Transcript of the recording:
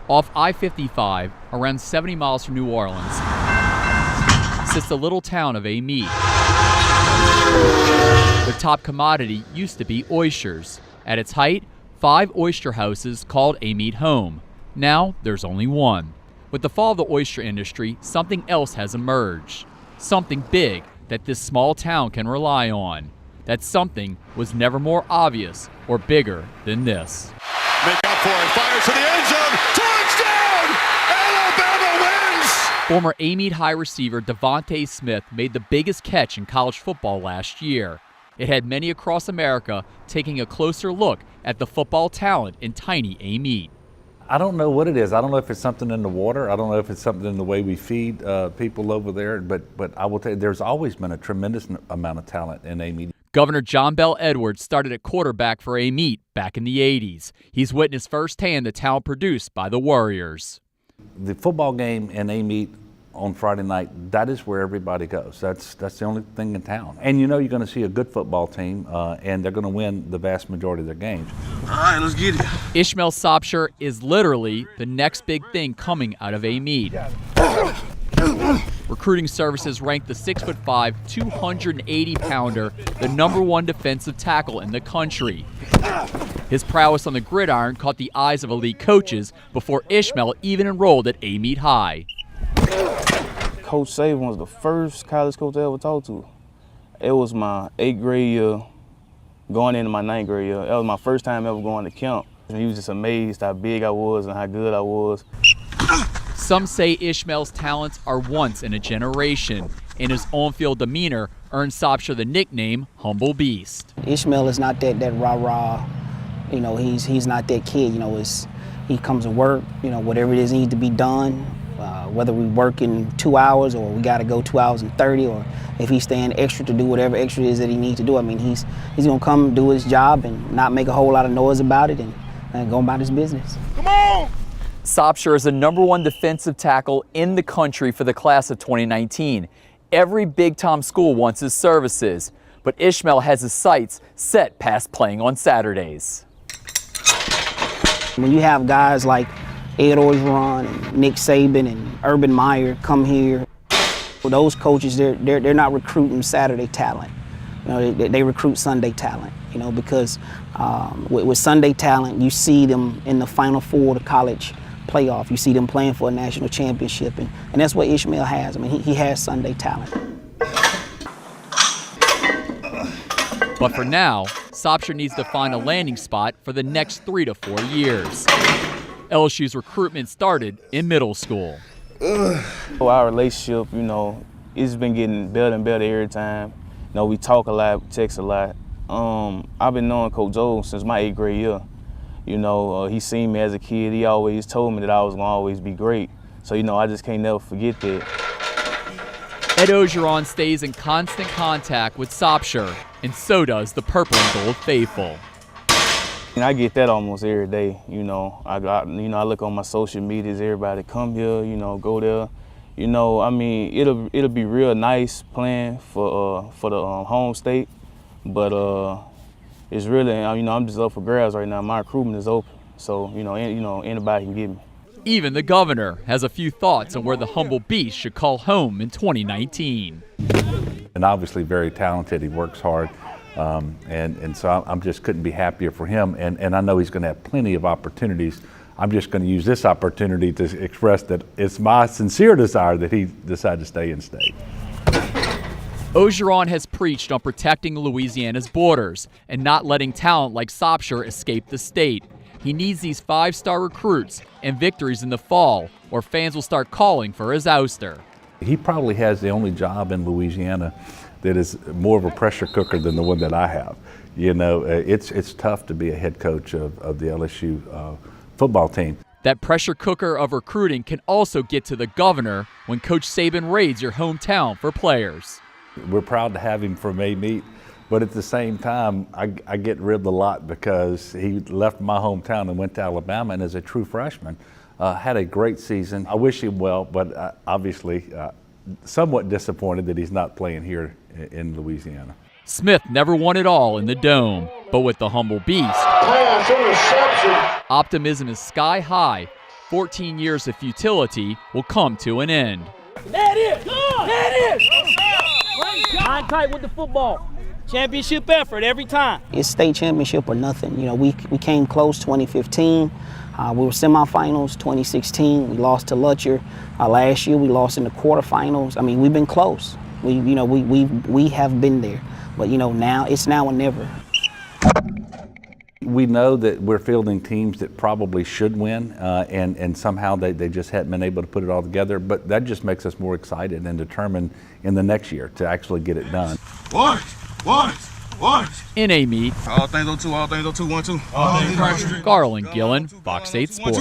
Off I-55, around 70 miles from New Orleans, sits the little town of Amite. The top commodity used to be oysters. At its height, 5 oyster houses called Amite home. Now there's only one. With the fall of the oyster industry, something else has emerged. Something big that this small town can rely on. That something was never more obvious or bigger than this. Make up for it, fires to the end zone, touchdown! Alabama wins! Former Amite High receiver Devontae Smith made the biggest catch in college football last year. It had many across America taking a closer look at the football talent in tiny Amite. I don't know what it is. I don't know if it's something in the water. I don't know if it's something in the way we feed people over there. But I will tell you, there's always been a tremendous amount of talent in Amite. Governor John Bel Edwards started at quarterback for Amite back in the 80s. He's witnessed firsthand the talent produced by the Warriors. The football game in Amite on Friday night, that is where everybody goes. That's the only thing in town. And you know you're going to see a good football team, and they're going to win the vast majority of their games. All right, let's get it. Ishmael Sopsher is literally the next big thing coming out of Amite. Recruiting Services ranked the 6'5", 280-pounder the #1 defensive tackle in the country. His prowess on the gridiron caught the eyes of elite coaches before Ishmael even enrolled at Amite High. Coach Saban was the first college coach I ever talked to. It was my 8th grade year, going into my 9th grade year. That was my first time ever going to camp. He was just amazed how big I was and how good I was. Some say Ishmael's talents are once in a generation, and his on-field demeanor earned Sopsher the nickname Humble Beast. Ishmael is not that rah-rah, you know, he's not that kid, you know, he comes to work, you know, whatever it is needs to be done, whether we work in 2 hours or we gotta go 2 hours and 30, or if he's staying extra to do whatever extra it is that he needs to do. I mean, he's gonna come do his job and not make a whole lot of noise about it and go about his business. Come on! Sopsher is the #1 defensive tackle in the country for the class of 2019. Every big-time school wants his services, but Ishmael has his sights set past playing on Saturdays. When you have guys like Ed Orgeron and Nick Saban and Urban Meyer come here, well, those coaches, they're not recruiting Saturday talent. You know, they recruit Sunday talent, you know, because with Sunday talent, you see them in the Final Four of the college playoff. You see them playing for a national championship, and that's what Ishmael has. I mean, he has Sunday talent. But for now, Sopsher needs to find a landing spot for the next 3 to 4 years. LSU's recruitment started in middle school. Our relationship, you know, it's been getting better and better every time. You know, we talk a lot, we text a lot. I've been knowing Coach Joe since my 8th grade year. You know, he seen me as a kid. He always told me that I was gonna always be great. So, you know, I just can't never forget that. Ed Orgeron stays in constant contact with Sopsher, and so does the purple and gold faithful. And I get that almost every day. You know, I look on my social medias. Everybody come here. You know, go there. You know, I mean, it'll be real nice playing for the home state, but it's really, you know, I'm just up for grabs right now. My recruitment is open, so you know, anybody can get me. Even the governor has a few thoughts on where the Humble Beast should call home in 2019. And obviously very talented. He works hard. And so I just couldn't be happier for him. And I know he's going to have plenty of opportunities. I'm just going to use this opportunity to express that it's my sincere desire that he decide to stay in state. Orgeron has preached on protecting Louisiana's borders and not letting talent like Sopsher escape the state. He needs these 5-star recruits and victories in the fall, or fans will start calling for his ouster. He probably has the only job in Louisiana that is more of a pressure cooker than the one that I have. You know, it's tough to be a head coach of the LSU football team. That pressure cooker of recruiting can also get to the governor when Coach Saban raids your hometown for players. We're proud to have him from Amite, but at the same time, I get ribbed a lot because he left my hometown and went to Alabama, and as a true freshman, had a great season. I wish him well, but obviously somewhat disappointed that he's not playing here in Louisiana. Smith never won it all in the Dome, but with the Humble Beast, optimism is sky high 14 years of futility will come to an end. There it is! There it is! Hang tight with the football. Championship effort every time. It's state championship or nothing. You know, we came close 2015. We were semifinals 2016. We lost to Lutcher. Last year we lost in the quarterfinals. I mean, we've been close. We have been there. But now it's now or never. We know that we're fielding teams that probably should win, and somehow they just hadn't been able to put it all together. But that just makes us more excited and determined in the next year to actually get it done. In Amite, all things on two, 1-2. Garland Gillen, Fox 8 Sports.